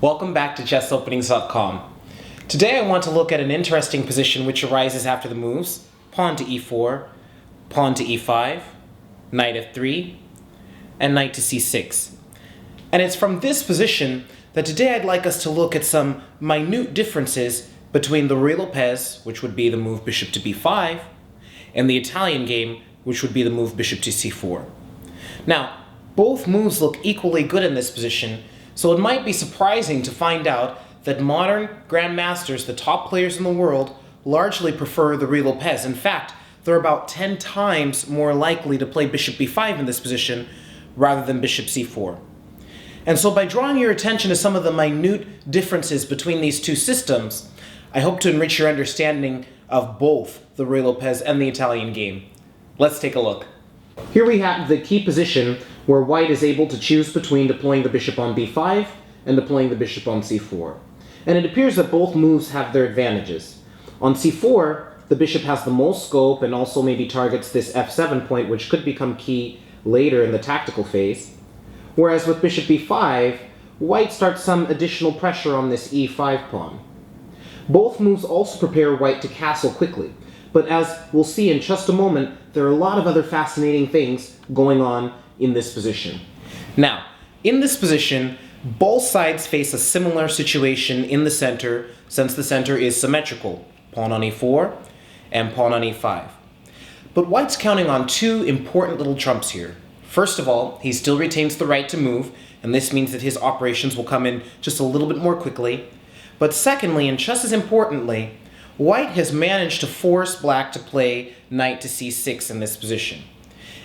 Welcome back to chessopenings.com. Today I want to look at an interesting position which arises after the moves pawn to e4, pawn to e5, knight f3, and knight to c6. And it's from this position that today I'd like us to look at some minute differences between the Ruy Lopez, which would be the move bishop to b5, and the Italian game, which would be the move bishop to c4. Now, both moves look equally good in this position, so it might be surprising to find out that modern grandmasters, the top players in the world, largely prefer the Ruy Lopez. In fact, they're about 10 times more likely to play bishop b5 in this position rather than bishop c4. And so by drawing your attention to some of the minute differences between these two systems, I hope to enrich your understanding of both the Ruy Lopez and the Italian game. Let's take a look. Here we have the key position where white is able to choose between deploying the bishop on b5 and deploying the bishop on c4. And it appears that both moves have their advantages. On c4, the bishop has the most scope and also maybe targets this f7 point, which could become key later in the tactical phase. Whereas with bishop b5, white starts some additional pressure on this e5 pawn. Both moves also prepare white to castle quickly, but as we'll see in just a moment, there are a lot of other fascinating things going on in this position. Now, in this position, both sides face a similar situation in the center, since the center is symmetrical, pawn on e4 and pawn on e5. But white's counting on two important little trumps here. First of all, he still retains the right to move, and this means that his operations will come in just a little bit more quickly. But secondly, and just as importantly, white has managed to force black to play knight to c6 in this position.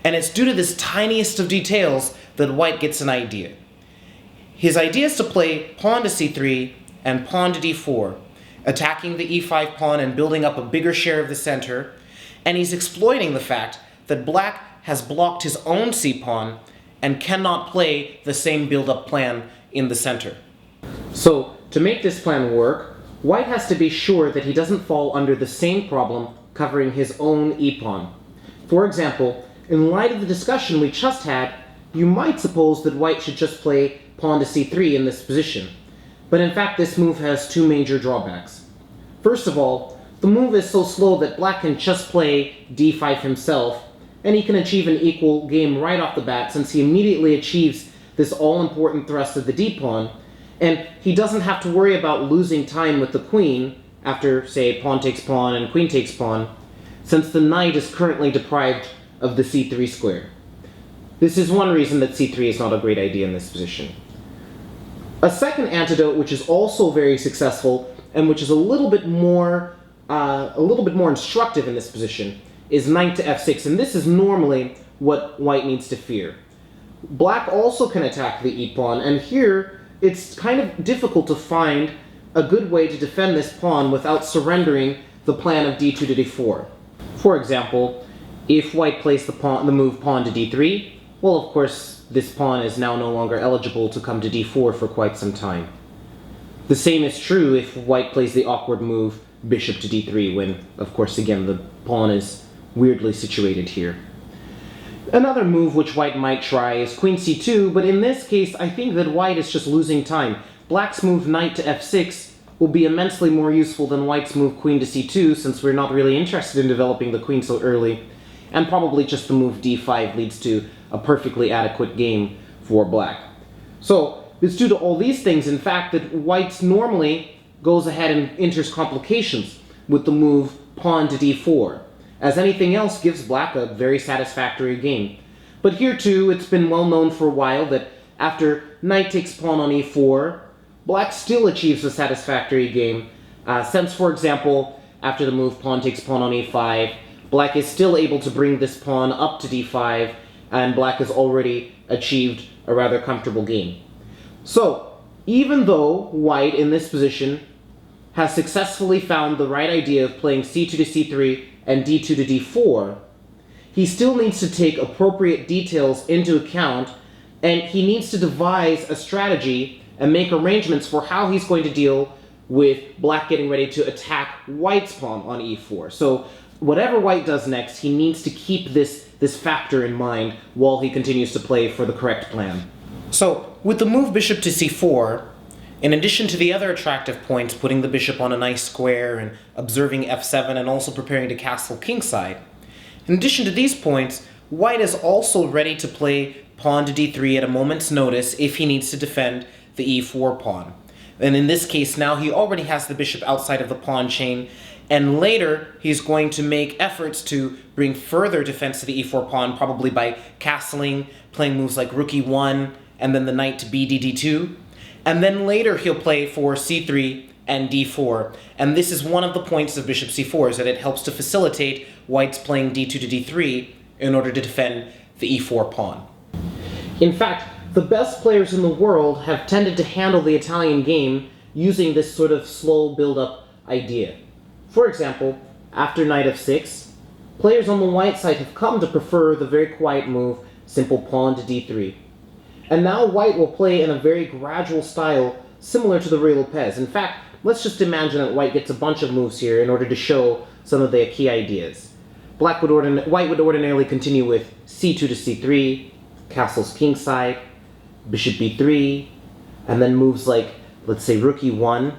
And it's due to this tiniest of details that white gets an idea. His idea is to play pawn to c3 and pawn to d4, attacking the e5 pawn and building up a bigger share of the center, and he's exploiting the fact that black has blocked his own c-pawn and cannot play the same build-up plan in the center. So, to make this plan work, white has to be sure that he doesn't fall under the same problem covering his own e-pawn. For example, in light of the discussion we just had, you might suppose that white should just play pawn to c3 in this position. But in fact, this move has two major drawbacks. First of all, the move is so slow that black can just play d5 himself, and he can achieve an equal game right off the bat since he immediately achieves this all-important thrust of the d-pawn, and he doesn't have to worry about losing time with the queen after, say, pawn takes pawn and queen takes pawn, since the knight is currently deprived of the c3 square. This is one reason that c3 is not a great idea in this position. A second antidote, which is also very successful and which is a little bit more instructive in this position, is knight to f6, and this is normally what white needs to fear. Black also can attack the e-pawn, and here it's kind of difficult to find a good way to defend this pawn without surrendering the plan of d2 to d4. For example, if white plays the move pawn to d3, well, of course, this pawn is now no longer eligible to come to d4 for quite some time. The same is true if white plays the awkward move bishop to d3 when, of course, again, the pawn is weirdly situated here. Another move which white might try is queen c2, but in this case, I think that white is just losing time. Black's move knight to f6 will be immensely more useful than white's move queen to c2, since we're not really interested in developing the queen so early, and probably just the move d5 leads to a perfectly adequate game for black. So, it's due to all these things, in fact, that white normally goes ahead and enters complications with the move pawn to d4, as anything else gives black a very satisfactory game. But here too, it's been well known for a while that after knight takes pawn on e4, black still achieves a satisfactory game, since, for example, after the move pawn takes pawn on e5, black is still able to bring this pawn up to d5, and black has already achieved a rather comfortable game. So, even though white in this position has successfully found the right idea of playing c2 to c3 and d2 to d4, he still needs to take appropriate details into account, and he needs to devise a strategy and make arrangements for how he's going to deal with black getting ready to attack white's pawn on e4. So whatever white does next, he needs to keep this factor in mind while he continues to play for the correct plan. So with the move bishop to c4, In addition to the other attractive points, putting the bishop on a nice square and observing f7 and also preparing to castle kingside, in addition to these points, white is also ready to play pawn to d3 at a moment's notice if he needs to defend the e4 pawn. And in this case now he already has the bishop outside of the pawn chain, and later he's going to make efforts to bring further defense to the e4 pawn, probably by castling, playing moves like rook e1 and then the knight to b d2. And then later he'll play for c3 and d4. And this is one of the points of bishop c4, is that it helps to facilitate white's playing d2 to d3 in order to defend the e4 pawn. In fact, the best players in the world have tended to handle the Italian game using this sort of slow build-up idea. For example, after knight f6, players on the white side have come to prefer the very quiet move, simple pawn to d3. And now white will play in a very gradual style similar to the Ruy Lopez. In fact, let's just imagine that white gets a bunch of moves here in order to show some of the key ideas. White would ordinarily continue with c2 to c3, castles kingside, bishop b3, and then moves like, let's say, rook e1,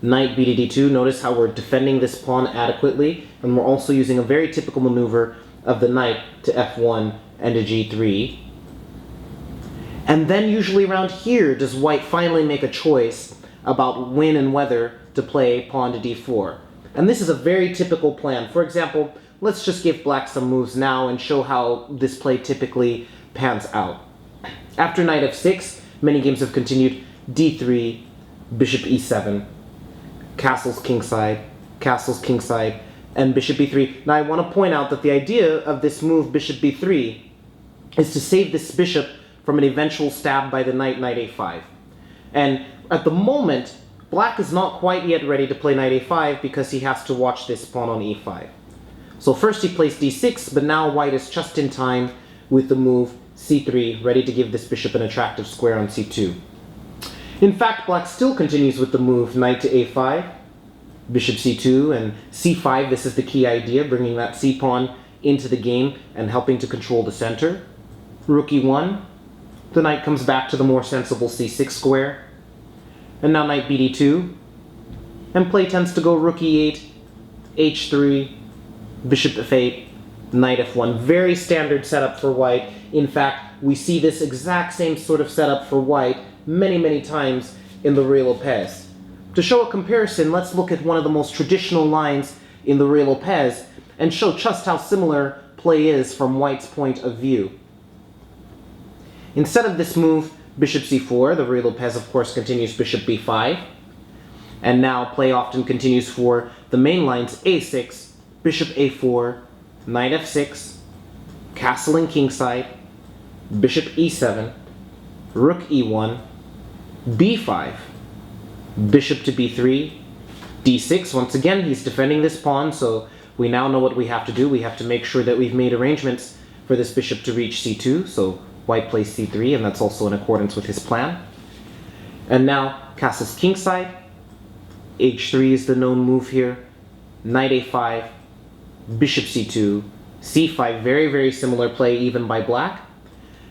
knight b to d2. Notice how we're defending this pawn adequately, and we're also using a very typical maneuver of the knight to f1 and to g3. And then usually around here does white finally make a choice about when and whether to play pawn to d4. And this is a very typical plan. For example, let's just give black some moves now and show how this play typically pans out. After knight f6, many games have continued d3, bishop e7, castles kingside, and bishop b3. Now I want to point out that the idea of this move, bishop b3, is to save this bishop from an eventual stab by the knight a5. And at the moment, black is not quite yet ready to play knight a5 because he has to watch this pawn on e5. So first he plays d6, but now white is just in time with the move c3, ready to give this bishop an attractive square on c2. In fact, black still continues with the move knight to a5, bishop c2, and c5. This is the key idea, bringing that c-pawn into the game and helping to control the center. Rook e1, the knight comes back to the more sensible c6 square, and now knight b d2, and play tends to go rook e8, h3, bishop f8, knight f1. Very standard setup for white. In fact, we see this exact same sort of setup for white many times in the Ruy Lopez. To show a comparison, let's look at one of the most traditional lines in the Ruy Lopez and show just how similar play is from white's point of view. Instead of this move, bishop c4, the Ruy Lopez of course continues bishop b5. And now play often continues for the main lines a6, bishop a4, knight f6, castling kingside, bishop e7, rook e1, b5, bishop to b3, d6. Once again, he's defending this pawn, so we now know what we have to do. We have to make sure that we've made arrangements for this bishop to reach c2, so white plays c3, and that's also in accordance with his plan. And now castles kingside, h3 is the known move here, knight a5, bishop c2, c5, very similar play even by black.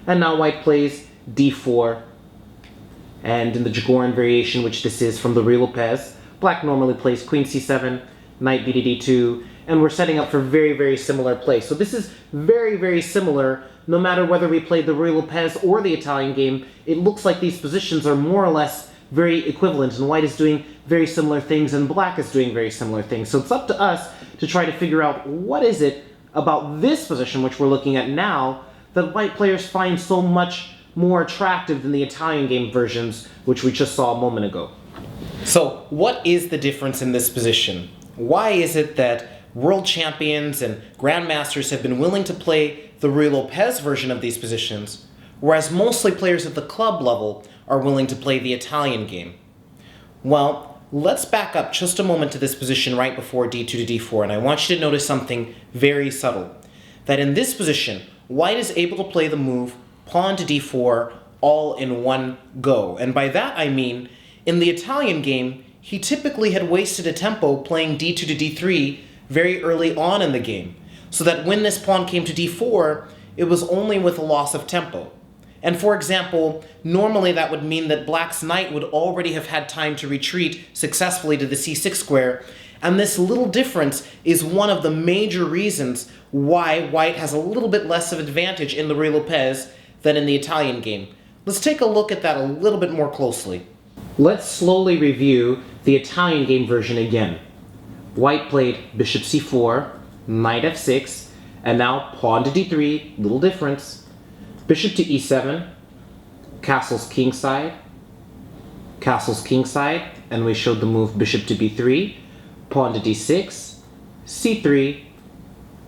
And now white plays d4, and in the Jagoran variation, which this is from the Ruy Lopez, black normally plays queen c7, knight b to d2, and we're setting up for very similar play. So this is very similar. No matter whether we play the Ruy Lopez or the Italian game, it looks like these positions are more or less very equivalent, and white is doing very similar things and black is doing very similar things. So it's up to us to try to figure out what is it about this position, which we're looking at now, that white players find so much more attractive than the Italian game versions, which we just saw a moment ago. So what is the difference in this position? Why is it that world champions and grandmasters have been willing to play the Ruy Lopez version of these positions, whereas mostly players at the club level are willing to play the Italian game? Well, let's back up just a moment to this position right before d2 to d4, and I want you to notice something very subtle. That in this position, white is able to play the move pawn to d4 all in one go. And by that I mean, in the Italian game, he typically had wasted a tempo playing d2 to d3 very early on in the game, so that when this pawn came to d4, it was only with a loss of tempo. And for example, normally that would mean that black's knight would already have had time to retreat successfully to the c6 square, and this little difference is one of the major reasons why white has a little bit less of advantage in the Ruy Lopez than in the Italian game. Let's take a look at that a little bit more closely. Let's slowly review the Italian game version again. White played bishop c4, knight f6, and now pawn to d3, little difference. Bishop to e7, castles kingside, and we showed the move bishop to b3, pawn to d6, c3,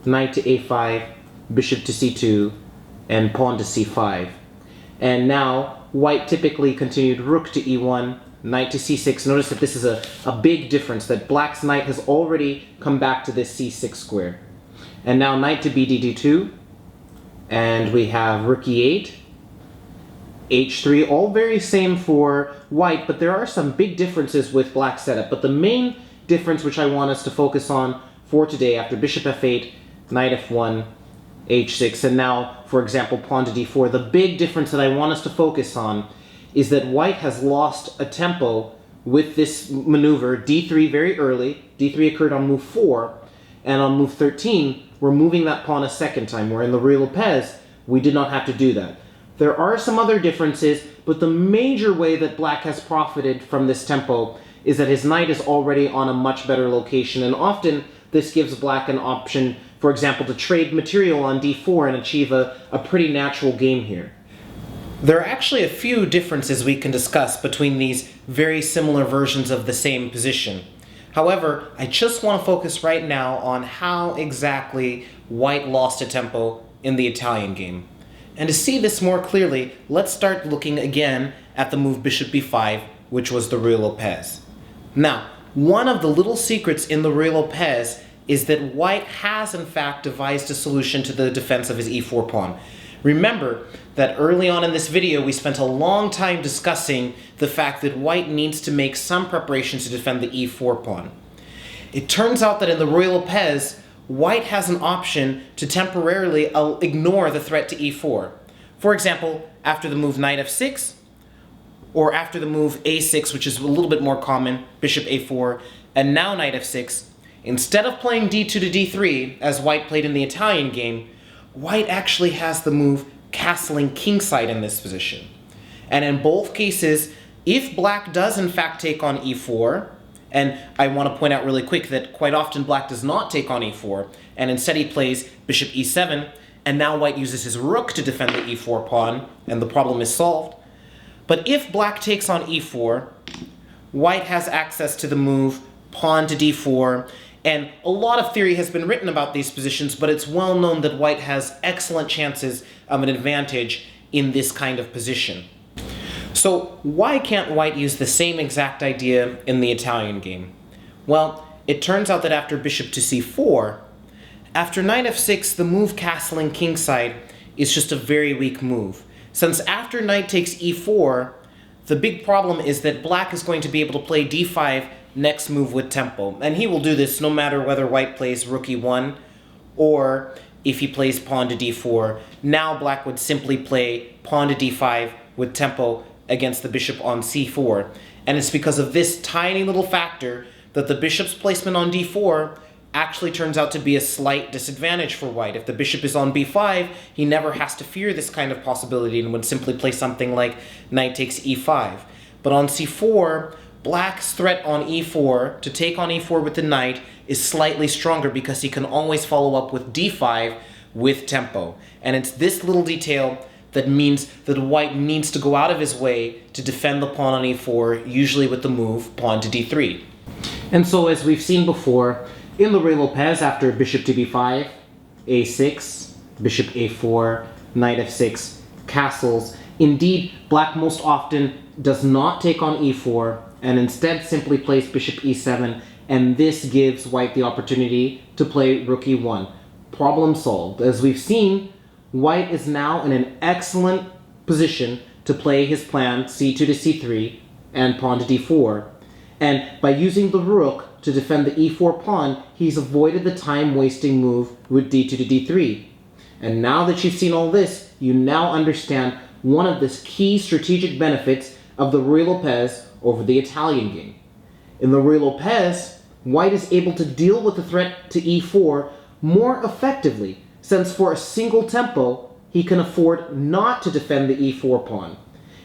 knight to a5, bishop to c2, and pawn to c5. And now, white typically continued rook to e1, knight to c6. Notice that this is a big difference, that black's knight has already come back to this c6 square. And now knight to bd2, and we have rook e8, h3, all very same for white, but there are some big differences with black's setup. But the main difference which I want us to focus on for today, after bishop f8, knight f1, h6, and now, for example, pawn to d4, the big difference that I want us to focus on is that white has lost a tempo with this maneuver, d3 very early. d3 occurred on move 4, and on move 13, we're moving that pawn a second time, where in the Ruy Lopez, we did not have to do that. There are some other differences, but the major way that black has profited from this tempo is that his knight is already on a much better location, and often this gives black an option, for example, to trade material on d4 and achieve a pretty natural game here. There are actually a few differences we can discuss between these very similar versions of the same position. However, I just want to focus right now on how exactly white lost a tempo in the Italian game. And to see this more clearly, let's start looking again at the move bishop b5, which was the Ruy Lopez. Now, one of the little secrets in the Ruy Lopez is that white has in fact devised a solution to the defense of his e4 pawn. Remember that early on in this video we spent a long time discussing the fact that white needs to make some preparations to defend the e4 pawn. It turns out that in the Ruy Lopez, white has an option to temporarily ignore the threat to e4. For example, after the move knight f6, or after the move a6, which is a little bit more common, bishop a4, and now knight f6, instead of playing d2 to d3, as white played in the Italian game, white actually has the move castling kingside in this position. And in both cases, if black does in fact take on e4, and I want to point out really quick that quite often black does not take on e4, and instead he plays bishop e7, and now white uses his rook to defend the e4 pawn, and the problem is solved. But if black takes on e4, white has access to the move pawn to d4, and a lot of theory has been written about these positions, but it's well known that white has excellent chances of an advantage in this kind of position. So why can't white use the same exact idea in the Italian game? Well, it turns out that after bishop to c4, after knight f6, the move castling kingside is just a very weak move. Since after knight takes e4, the big problem is that black is going to be able to play d5 next move with tempo. And he will do this no matter whether white plays rook e1 or if he plays pawn to d4. Now black would simply play pawn to d5 with tempo against the bishop on c4. And it's because of this tiny little factor that the bishop's placement on d4 actually turns out to be a slight disadvantage for white. If the bishop is on b5, he never has to fear this kind of possibility and would simply play something like knight takes e5. But on c4, black's threat on e4, to take on e4 with the knight, is slightly stronger because he can always follow up with d5 with tempo. And it's this little detail that means that white needs to go out of his way to defend the pawn on e4, usually with the move pawn to d3. And so, as we've seen before, in the Ruy Lopez, after bishop to b5, a6, bishop a4, knight f6, castles, indeed, black most often does not take on e4, and instead simply plays bishop e7, and this gives white the opportunity to play rook e1. Problem solved. As we've seen, white is now in an excellent position to play his plan c2 to c3 and pawn to d4, and by using the rook to defend the e4 pawn, he's avoided the time-wasting move with d2 to d3. And now that you've seen all this, you now understand one of the key strategic benefits of the Ruy Lopez over the Italian game. In the Ruy Lopez, white is able to deal with the threat to e4 more effectively, since for a single tempo, he can afford not to defend the e4 pawn.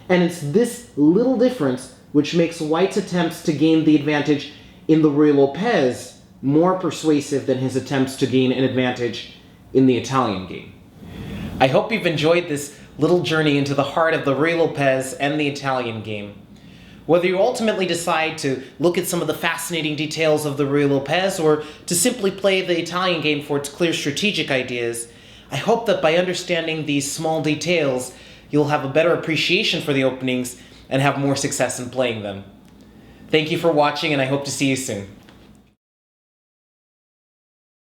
And it's this little difference which makes white's attempts to gain the advantage in the Ruy Lopez more persuasive than his attempts to gain an advantage in the Italian game. I hope you've enjoyed this little journey into the heart of the Ruy Lopez and the Italian game. Whether you ultimately decide to look at some of the fascinating details of the Ruy Lopez or to simply play the Italian game for its clear strategic ideas, I hope that by understanding these small details, you'll have a better appreciation for the openings and have more success in playing them. Thank you for watching, and I hope to see you soon.